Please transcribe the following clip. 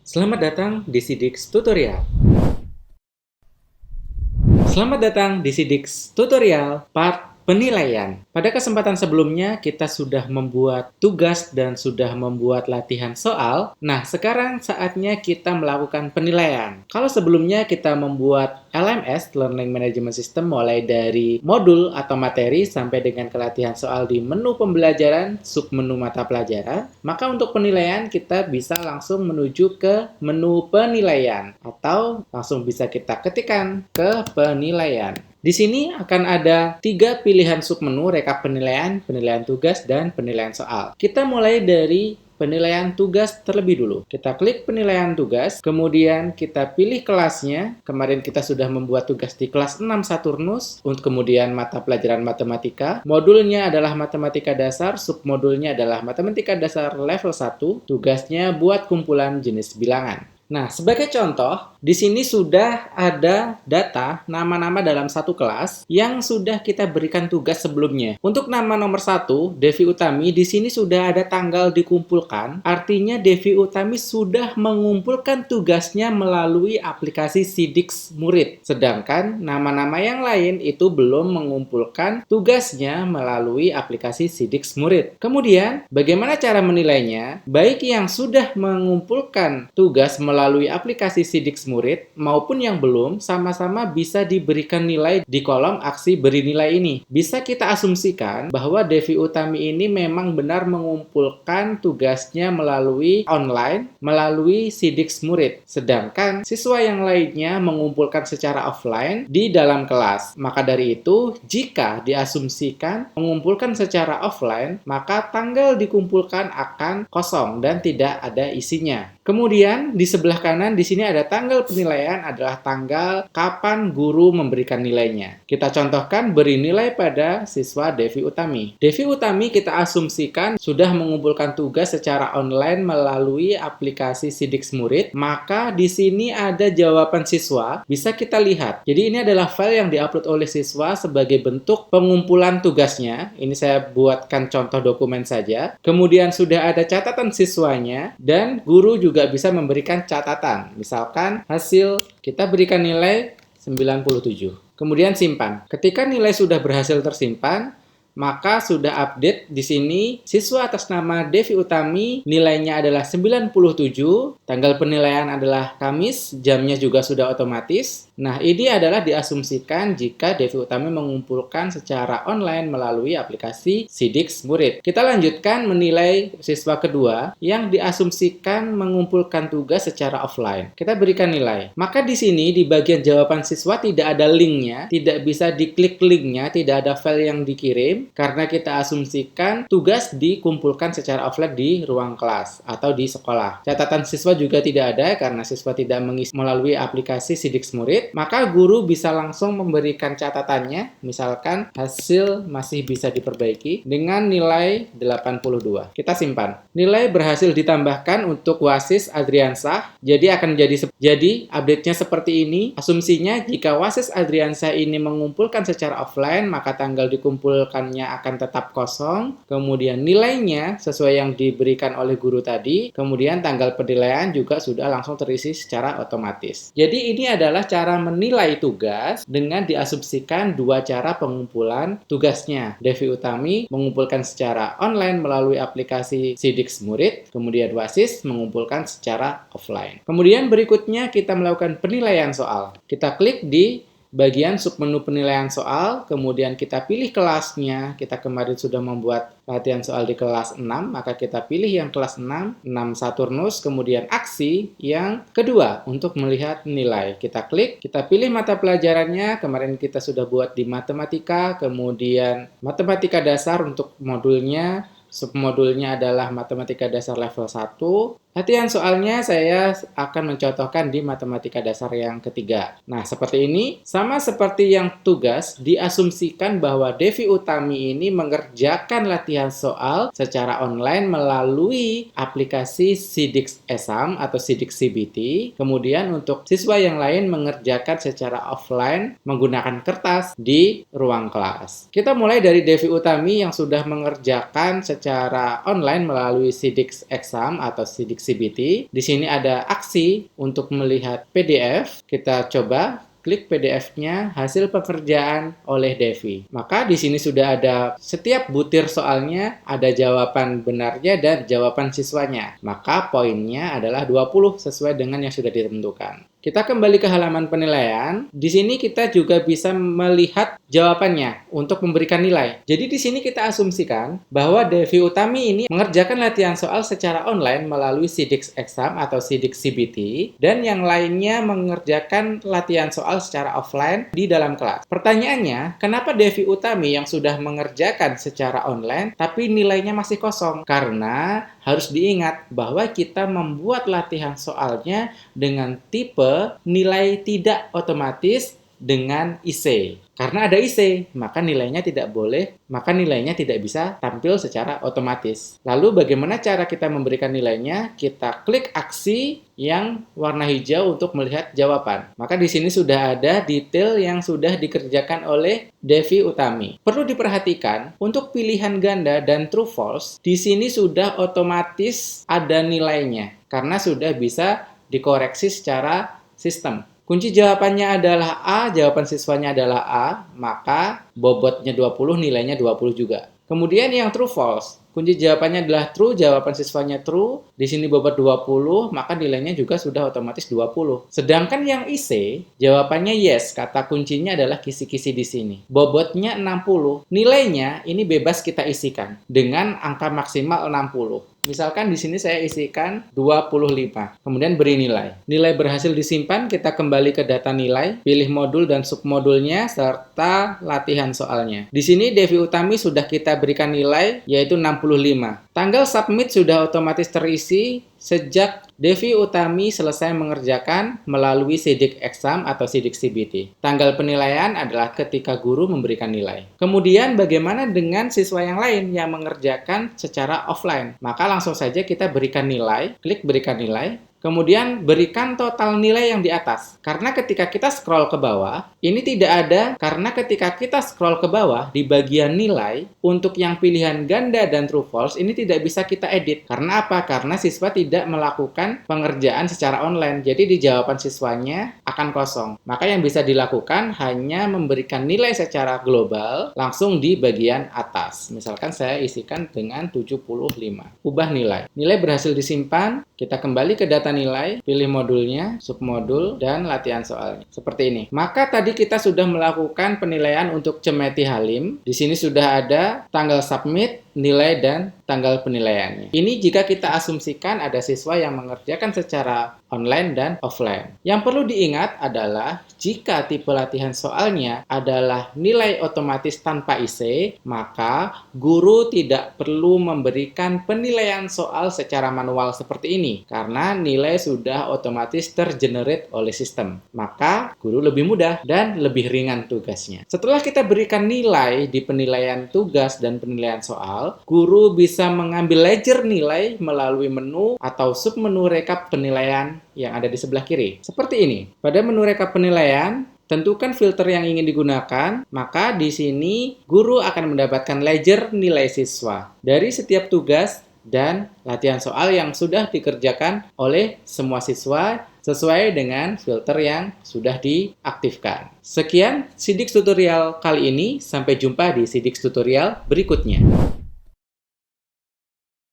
Selamat datang di Sidix Tutorial. Selamat datang di Sidix Tutorial part penilaian. Pada kesempatan sebelumnya kita sudah membuat tugas dan sudah membuat latihan soal. Nah, sekarang saatnya kita melakukan penilaian. Kalau sebelumnya kita membuat LMS, Learning Management System, mulai dari modul atau materi sampai dengan kelatihan soal di menu pembelajaran, submenu mata pelajaran, maka untuk penilaian kita bisa langsung menuju ke menu penilaian atau langsung bisa kita ketikkan ke penilaian. Di sini akan ada 3 pilihan submenu: rekap penilaian, penilaian tugas, dan penilaian soal. Kita mulai dari penilaian tugas terlebih dulu. Kita klik penilaian tugas, kemudian kita pilih kelasnya. Kemarin kita sudah membuat tugas di kelas 6 Saturnus, untuk kemudian mata pelajaran matematika. Modulnya adalah matematika dasar, submodulnya adalah matematika dasar level 1. Tugasnya buat kumpulan jenis bilangan. Nah, sebagai contoh, di sini sudah ada data nama-nama dalam satu kelas yang sudah kita berikan tugas sebelumnya. Untuk nama nomor 1, Devi Utami, di sini sudah ada tanggal dikumpulkan. Artinya Devi Utami sudah mengumpulkan tugasnya melalui aplikasi Sidix Murid. Sedangkan nama-nama yang lain itu belum mengumpulkan tugasnya melalui aplikasi Sidix Murid. Kemudian, bagaimana cara menilainya? Baik yang sudah mengumpulkan tugas melalui aplikasi Sidix Murid maupun yang belum, sama-sama bisa diberikan nilai di kolom aksi beri nilai ini. Bisa kita asumsikan bahwa Devi Utami ini memang benar mengumpulkan tugasnya melalui online, melalui Sidix Murid. Sedangkan siswa yang lainnya mengumpulkan secara offline di dalam kelas. Maka dari itu, jika diasumsikan mengumpulkan secara offline, maka tanggal dikumpulkan akan kosong dan tidak ada isinya. Kemudian di sebelah kanan di sini ada tanggal penilaian, adalah tanggal kapan guru memberikan nilainya. Kita contohkan beri nilai pada siswa Devi Utami. Devi Utami kita asumsikan sudah mengumpulkan tugas secara online melalui aplikasi Sidix Murid, maka di sini ada jawaban siswa, bisa kita lihat. Jadi ini adalah file yang diupload oleh siswa sebagai bentuk pengumpulan tugasnya. Ini saya buatkan contoh dokumen saja. Kemudian sudah ada catatan siswanya dan guru juga bisa memberikan catatan. Misalkan hasil kita berikan nilai 97. Kemudian simpan. Ketika nilai sudah berhasil tersimpan, maka sudah update di sini siswa atas nama Devi Utami, nilainya adalah 97, tanggal penilaian adalah Kamis, jamnya juga sudah otomatis. Nah, ini adalah diasumsikan jika Devi Utami mengumpulkan secara online melalui aplikasi Sidix Murid. Kita lanjutkan menilai siswa kedua yang diasumsikan mengumpulkan tugas secara offline. Kita berikan nilai. Maka di sini di bagian jawaban siswa tidak ada linknya, tidak bisa diklik linknya, tidak ada file yang dikirim, karena kita asumsikan tugas dikumpulkan secara offline di ruang kelas atau di sekolah. Catatan siswa juga tidak ada karena siswa tidak mengisi melalui aplikasi Sidix Murid, maka guru bisa langsung memberikan catatannya, misalkan hasil masih bisa diperbaiki dengan nilai 82. Kita simpan. Nilai berhasil ditambahkan untuk Wasis Adriansah, jadi akan jadi update-nya seperti ini. Asumsinya jika Wasis Adriansah ini mengumpulkan secara offline, maka tanggal dikumpulkannya akan tetap kosong, kemudian nilainya sesuai yang diberikan oleh guru tadi, kemudian tanggal penilaian juga sudah langsung terisi secara otomatis. Jadi ini adalah cara menilai tugas dengan diasumsikan dua cara pengumpulan tugasnya. Devi Utami mengumpulkan secara online melalui aplikasi Sidix Murid, kemudian Wasis mengumpulkan secara offline. Kemudian berikutnya kita melakukan penilaian soal. Kita klik di bagian submenu penilaian soal, kemudian kita pilih kelasnya. Kita kemarin sudah membuat latihan soal di kelas 6, maka kita pilih yang kelas 6 Saturnus, kemudian aksi yang kedua untuk melihat nilai. Kita klik, kita pilih mata pelajarannya. Kemarin kita sudah buat di matematika, kemudian matematika dasar untuk modulnya. Submodulnya adalah matematika dasar level 1. Latihan soalnya saya akan mencontohkan di matematika dasar yang ketiga. Nah, seperti ini. Sama seperti yang tugas, diasumsikan bahwa Devi Utami ini mengerjakan latihan soal secara online melalui aplikasi Sidix Exam atau Sidix CBT. Kemudian untuk siswa yang lain mengerjakan secara offline menggunakan kertas di ruang kelas. Kita mulai dari Devi Utami yang sudah mengerjakan secara online melalui Sidix Exam atau Sidix CBT. Di sini ada aksi untuk melihat PDF. Kita coba klik PDF-nya hasil pekerjaan oleh Devi. Maka di sini sudah ada setiap butir soalnya, ada jawaban benarnya dan jawaban siswanya. Maka poinnya adalah 20 sesuai dengan yang sudah ditentukan. Kita kembali ke halaman penilaian. Di sini kita juga bisa melihat jawabannya untuk memberikan nilai. Jadi di sini kita asumsikan bahwa Devi Utami ini mengerjakan latihan soal secara online melalui SIDIX Exam atau SIDIX CBT dan yang lainnya mengerjakan latihan soal secara offline di dalam kelas. Pertanyaannya, kenapa Devi Utami yang sudah mengerjakan secara online tapi nilainya masih kosong? Karena harus diingat bahwa kita membuat latihan soalnya dengan tipe nilai tidak otomatis dengan IC. Karena ada IC, maka nilainya tidak bisa tampil secara otomatis. Lalu bagaimana cara kita memberikan nilainya? Kita klik aksi yang warna hijau untuk melihat jawaban. Maka di sini sudah ada detail yang sudah dikerjakan oleh Devi Utami. Perlu diperhatikan, untuk pilihan ganda dan true false, di sini sudah otomatis ada nilainya. Karena sudah bisa dikoreksi secara sistem. Kunci jawabannya adalah A, jawaban siswanya adalah A, maka bobotnya 20, nilainya 20 juga. Kemudian yang true false, kunci jawabannya adalah true, jawaban siswanya true, di sini bobot 20, maka nilainya juga sudah otomatis 20. Sedangkan yang IC, jawabannya yes, kata kuncinya adalah kisi-kisi di sini. Bobotnya 60, nilainya ini bebas kita isikan dengan angka maksimal 60. Misalkan di sini saya isikan 25, kemudian beri nilai. Nilai berhasil disimpan, kita kembali ke data nilai, pilih modul dan submodulnya, serta latihan soalnya. Di sini Devi Utami sudah kita berikan nilai, yaitu 65. Tanggal submit sudah otomatis terisi sejak Devi Utami selesai mengerjakan melalui SIDIX Exam atau SIDIX CBT. Tanggal penilaian adalah ketika guru memberikan nilai. Kemudian bagaimana dengan siswa yang lain yang mengerjakan secara offline? Maka langsung saja kita berikan nilai, klik berikan nilai. Kemudian berikan total nilai yang di atas. Karena ketika kita scroll ke bawah, ini tidak ada karena ketika kita scroll ke bawah di bagian nilai, untuk yang pilihan ganda dan true false ini tidak bisa kita edit. Karena apa? Karena siswa tidak melakukan pengerjaan secara online. Jadi di jawaban siswanya akan kosong. Maka yang bisa dilakukan hanya memberikan nilai secara global langsung di bagian atas. Misalkan saya isikan dengan 75. Ubah nilai. Nilai berhasil disimpan, kita kembali ke data nilai, pilih modulnya, submodul, dan latihan soalnya. Seperti ini. Maka tadi kita sudah melakukan penilaian untuk Cemeti Halim. Di sini sudah ada tanggal submit, nilai, dan tanggal penilaiannya. Ini jika kita asumsikan ada siswa yang mengerjakan secara online dan offline. Yang perlu diingat adalah jika tipe latihan soalnya adalah nilai otomatis tanpa IC, maka guru tidak perlu memberikan penilaian soal secara manual seperti ini karena nilai sudah otomatis tergenerate oleh sistem. Maka guru lebih mudah dan lebih ringan tugasnya. Setelah kita berikan nilai di penilaian tugas dan penilaian soal, guru bisa mengambil ledger nilai melalui menu atau submenu rekap penilaian yang ada di sebelah kiri. Seperti ini. Pada menu rekap penilaian, tentukan filter yang ingin digunakan, maka di sini guru akan mendapatkan ledger nilai siswa dari setiap tugas dan latihan soal yang sudah dikerjakan oleh semua siswa sesuai dengan filter yang sudah diaktifkan. Sekian SIDIX tutorial kali ini, sampai jumpa di SIDIX tutorial berikutnya.